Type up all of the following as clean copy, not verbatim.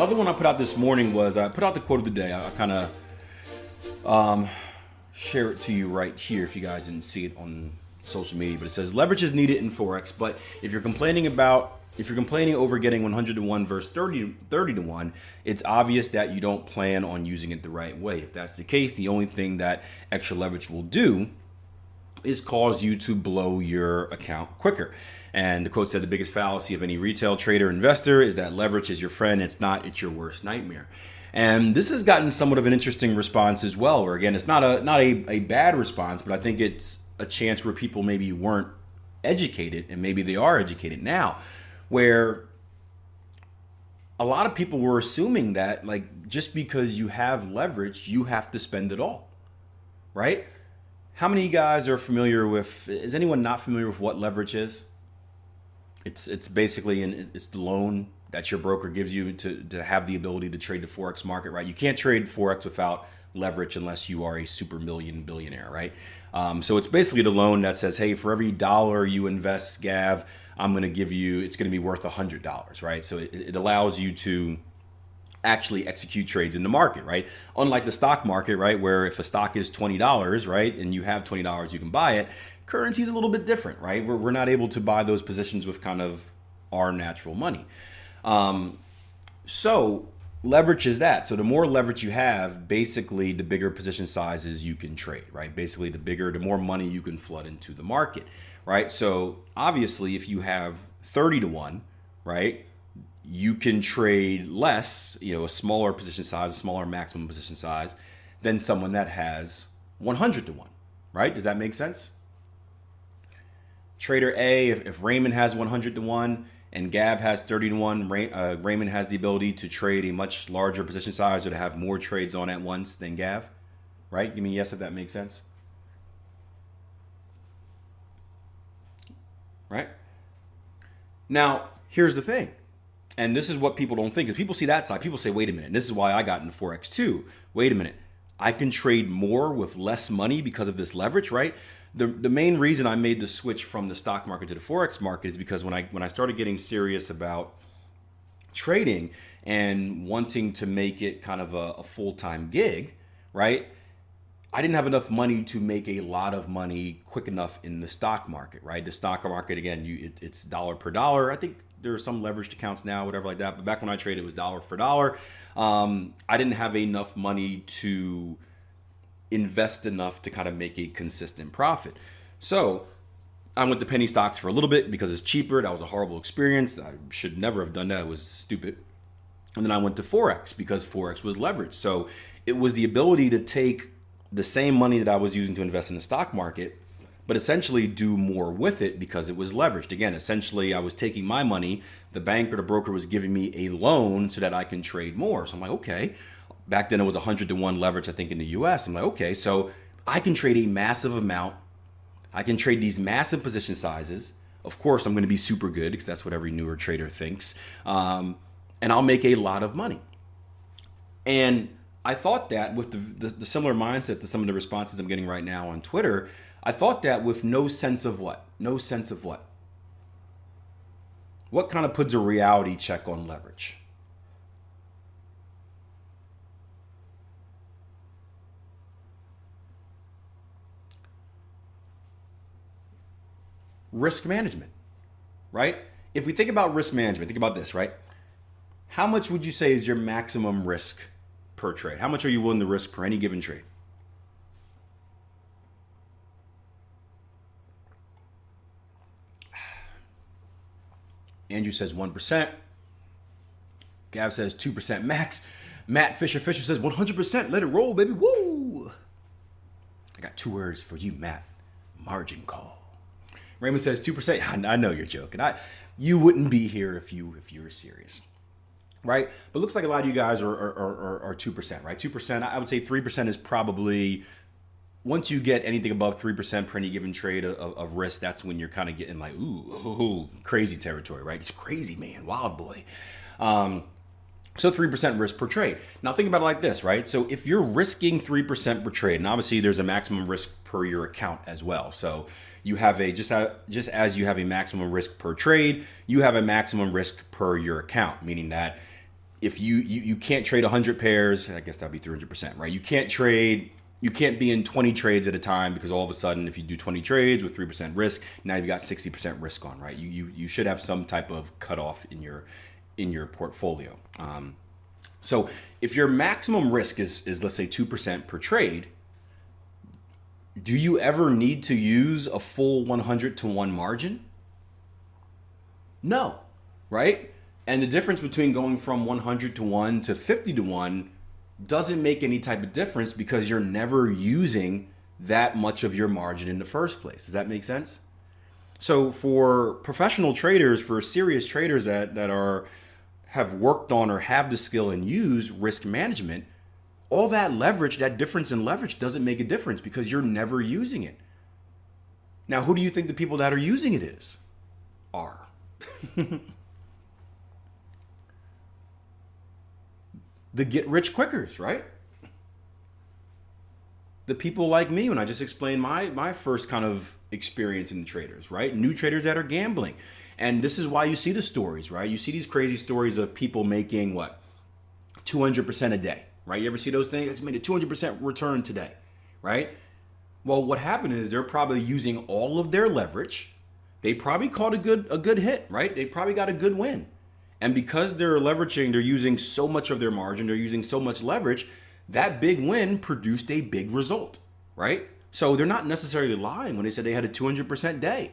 other one I put out this morning was I put out the quote of the day. I kind of share it to you right here if you guys didn't see it on social media. But it says leverage is needed in Forex, but if you're complaining over getting 100 to 1 versus 30 to 1, it's obvious that you don't plan on using it the right way. If that's the case, the only thing that extra leverage will do is cause you to blow your account quicker. And the quote said the biggest fallacy of any retail trader investor is that leverage is your friend. It's not, it's your worst nightmare. And this has gotten somewhat of an interesting response as well, where again, it's not a bad response, but I think it's a chance where people maybe weren't educated and maybe they are educated now, where a lot of people were assuming that like just because you have leverage, you have to spend it all, right? How many of you guys are familiar with, is anyone not familiar with what leverage is? It's basically, it's the loan that your broker gives you to have the ability to trade the Forex market, right? You can't trade Forex without leverage unless you are a super billionaire, right? So it's basically the loan that says, hey, for every dollar you invest, Gav, I'm going to give you, it's going to be worth $100, right? So it allows you to actually execute trades in the market, right? Unlike the stock market, right? Where if a stock is $20, right? And you have $20, you can buy it. Currency is a little bit different, right? We're not able to buy those positions with kind of our natural money. So leverage is that. So the more leverage you have, basically the bigger position sizes you can trade, right? Basically the more money you can flood into the market, right? So obviously if you have 30 to 1, right? You can trade less, a smaller position size, a smaller maximum position size than someone that has 100 to 1, right? Does that make sense? Trader A, if Raymond has 100 to 1 and Gav has 30 to 1, Raymond has the ability to trade a much larger position size or to have more trades on at once than Gav, right? Give me a yes if that makes sense. Right? Now, here's the thing. And this is what people don't think, is people see that side. People say, wait a minute, and this is why I got into Forex too. Wait a minute, I can trade more with less money because of this leverage, right? The main reason I made the switch from the stock market to the Forex market is because when I started getting serious about trading and wanting to make it kind of a full-time gig, right? I didn't have enough money to make a lot of money quick enough in the stock market, right? The stock market, again, it's dollar per dollar. I think there are some leveraged accounts now, whatever like that. But back when I traded, it was dollar for dollar. I didn't have enough money to invest enough to kind of make a consistent profit. So I went to penny stocks for a little bit because it's cheaper. That was a horrible experience. I should never have done that. It was stupid. And then I went to Forex because Forex was leveraged. So it was the ability to take the same money that I was using to invest in the stock market, but essentially do more with it because it was leveraged. Again, essentially I was taking my money, the bank or the broker was giving me a loan so that I can trade more. So I'm like, okay, back then it was 100 to 1 leverage, I think in the US. I'm like, okay, so I can trade a massive amount. I can trade these massive position sizes. Of course, I'm going to be super good because that's what every newer trader thinks. And I'll make a lot of money. And I thought that with the similar mindset to some of the responses I'm getting right now on Twitter, I thought that with no sense of what? No sense of what? What kind of puts a reality check on leverage? Risk management, right? If we think about risk management, think about this, right? How much would you say is your maximum risk per trade? How much are you willing to risk per any given trade? Andrew says 1%. Gav says 2% max. Matt Fisher says 100%. Let it roll, baby. Woo! I got 2 words for you, Matt. Margin call. Raymond says 2%. I know you're joking. You wouldn't be here if you were serious, right? But it looks like a lot of you guys are 2%, right? 2%. I would say 3% is probably, once you get anything above 3% per any given trade of risk, that's when you're kind of getting like, ooh, crazy territory, right? It's crazy, man, wild boy. So 3% risk per trade. Now think about it like this, right? So if you're risking 3% per trade, and obviously there's a maximum risk per your account as well. So you have just as you have a maximum risk per trade, you have a maximum risk per your account, meaning that if you can't trade 100 pairs, I guess that'd be 300%, right? You can't be in 20 trades at a time, because all of a sudden, if you do 20 trades with 3% risk, now you've got 60% risk on, right? You should have some type of cutoff in your portfolio. So if your maximum risk is let's say 2% per trade, do you ever need to use a full 100 to 1 margin? No, right? And the difference between going from 100 to 1 to 50 to 1 doesn't make any type of difference, because you're never using that much of your margin in the first place. Does that make sense? So for professional traders, for serious traders that have worked on or have the skill and use risk management, all that leverage, that difference in leverage doesn't make a difference, because you're never using it. Now, who do you think the people that are using it are? The get rich quickers, right? The people like me, when I just explained my first kind of experience in the traders, right? New traders that are gambling. And this is why you see the stories, right? You see these crazy stories of people making what? 200% a day, right? You ever see those things? It's made a 200% return today, right? Well, what happened is they're probably using all of their leverage. They probably caught a good hit, right? They probably got a good win. And because they're leveraging, they're using so much of their margin, they're using so much leverage, that big win produced a big result, right? So they're not necessarily lying when they said they had a 200% day.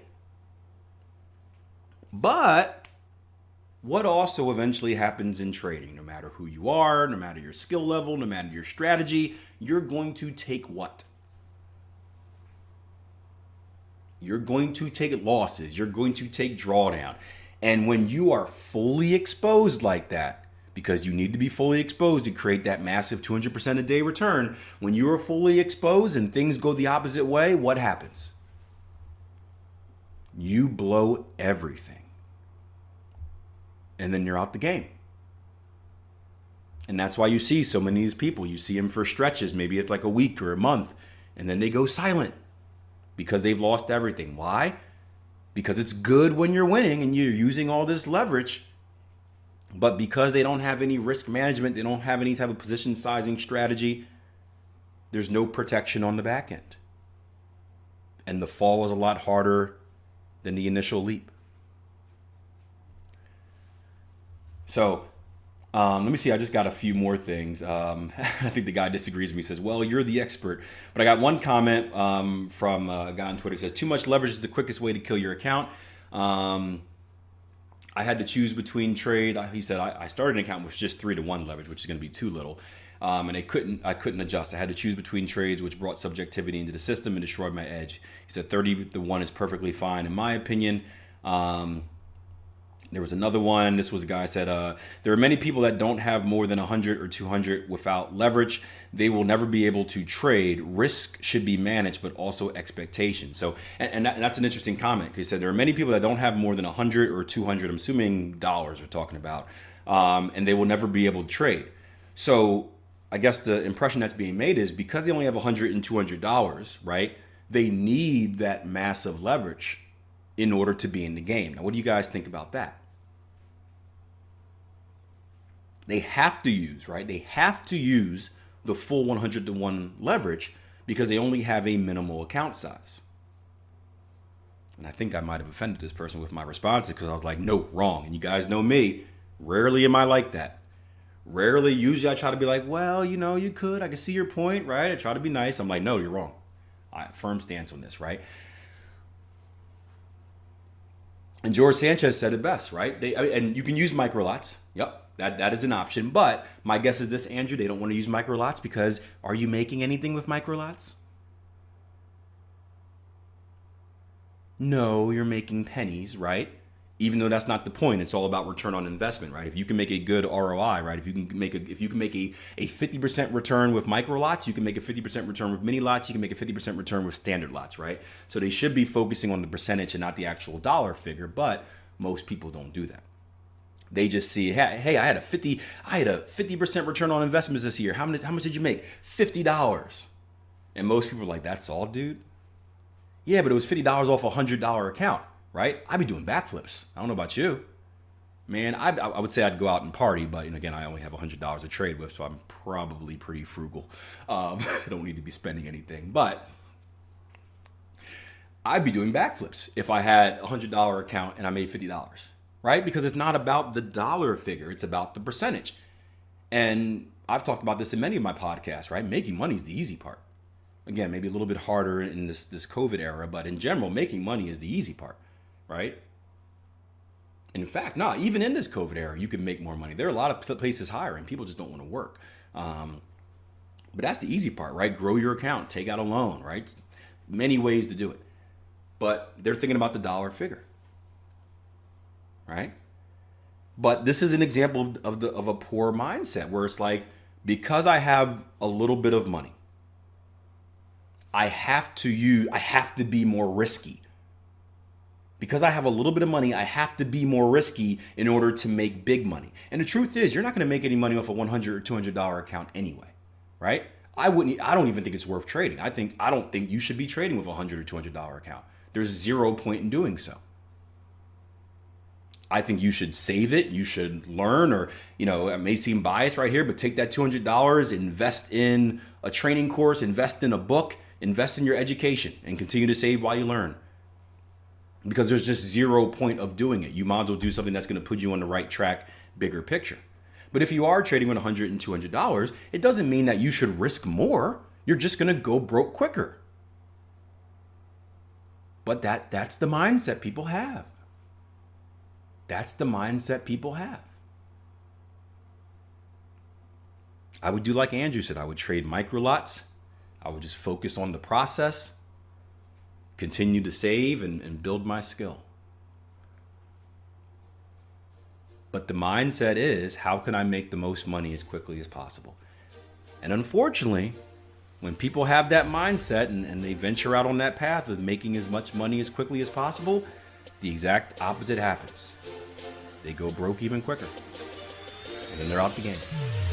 But what also eventually happens in trading, no matter who you are, no matter your skill level, no matter your strategy, you're going to take what? You're going to take losses. You're going to take drawdown. And when you are fully exposed like that, because you need to be fully exposed to create that massive 200% a day return, when you are fully exposed and things go the opposite way, what happens? You blow everything. And then you're out the game. And that's why you see so many of these people. You see them for stretches, maybe it's like a week or a month, and then they go silent because they've lost everything. Why? Because it's good when you're winning and you're using all this leverage, but because they don't have any risk management, they don't have any type of position sizing strategy, there's no protection on the back end. And the fall is a lot harder than the initial leap. So let me see. I just got a few more things. I think the guy disagrees with me. He says, well, you're the expert. But I got one comment from a guy on Twitter. He says, too much leverage is the quickest way to kill your account. I had to choose between trades. He said, I started an account with just 3 to 1 leverage, which is going to be too little. And I couldn't adjust. I had to choose between trades, which brought subjectivity into the system and destroyed my edge. He said 30 to 1 is perfectly fine, in my opinion. There was another one. This was a guy said, there are many people that don't have more than 100 or 200 without leverage. They will never be able to trade. Risk should be managed, but also expectation. So, and that's an interesting comment. He said there are many people that don't have more than 100 or 200. I'm assuming dollars we're talking about, and they will never be able to trade. So I guess the impression that's being made is because they only have 100 and 200 dollars, right? They need that massive leverage in order to be in the game. Now, what do you guys think about that? They have to use, right? They have to use the full 100 to 1 leverage because they only have a minimal account size. And I think I might have offended this person with my responses because I was like, no, wrong. And you guys know me. Rarely am I like that. Rarely, usually I try to be like, well, you know, you could. I can see your point, right? I try to be nice. I'm like, no, you're wrong. I firm stance on this, right? And George Sanchez said it best, right? And you can use micro lots. Yep. That is an option. But my guess is this, Andrew, they don't want to use micro lots because are you making anything with micro lots? No, you're making pennies, right? Even though that's not the point. It's all about return on investment, right? If you can make a good ROI, right? If you can make a 50% return with micro lots, you can make a 50% return with mini lots, you can make a 50% return with standard lots, right? So they should be focusing on the percentage and not the actual dollar figure, but most people don't do that. They just see, hey, I had a 50% return on investments this year. How much did you make? $50. And most people are like, that's all, dude? Yeah, but it was $50 off a $100 account, right? I'd be doing backflips. I don't know about you. Man, I would say I'd go out and party, but again, I only have $100 to trade with, so I'm probably pretty frugal. I don't need to be spending anything, but I'd be doing backflips if I had a $100 account and I made $50, right? Because it's not about the dollar figure, it's about the percentage. And I've talked about this in many of my podcasts, right? Making money is the easy part. Again, maybe a little bit harder in this COVID era, but in general, making money is the easy part, right? In fact, even in this COVID era, you can make more money. There are a lot of places hiring. People just don't want to work. But that's the easy part, right? Grow your account, take out a loan, right? Many ways to do it. But they're thinking about the dollar figure, right? But this is an example of a poor mindset where it's like, because I have a little bit of money, I have to be more risky. Because I have a little bit of money, I have to be more risky in order to make big money. And the truth is, you're not going to make any money off a $100 or $200 account anyway, right? I don't even think it's worth trading. I don't think you should be trading with a $100 or $200 account. There's zero point in doing so. I think you should save it. You should learn, or, it may seem biased right here, but take that $200, invest in a training course, invest in a book, invest in your education, and continue to save while you learn. Because there's just zero point of doing it. You might as well do something that's going to put you on the right track, bigger picture. But if you are trading with $100 and $200, it doesn't mean that you should risk more. You're just going to go broke quicker. But that's the mindset people have. That's the mindset people have. I would do like Andrew said. I would trade micro lots. I would just focus on the process, continue to save and build my skill. But the mindset is, how can I make the most money as quickly as possible? And unfortunately, when people have that mindset and they venture out on that path of making as much money as quickly as possible, the exact opposite happens. They go broke even quicker. And then they're out the game.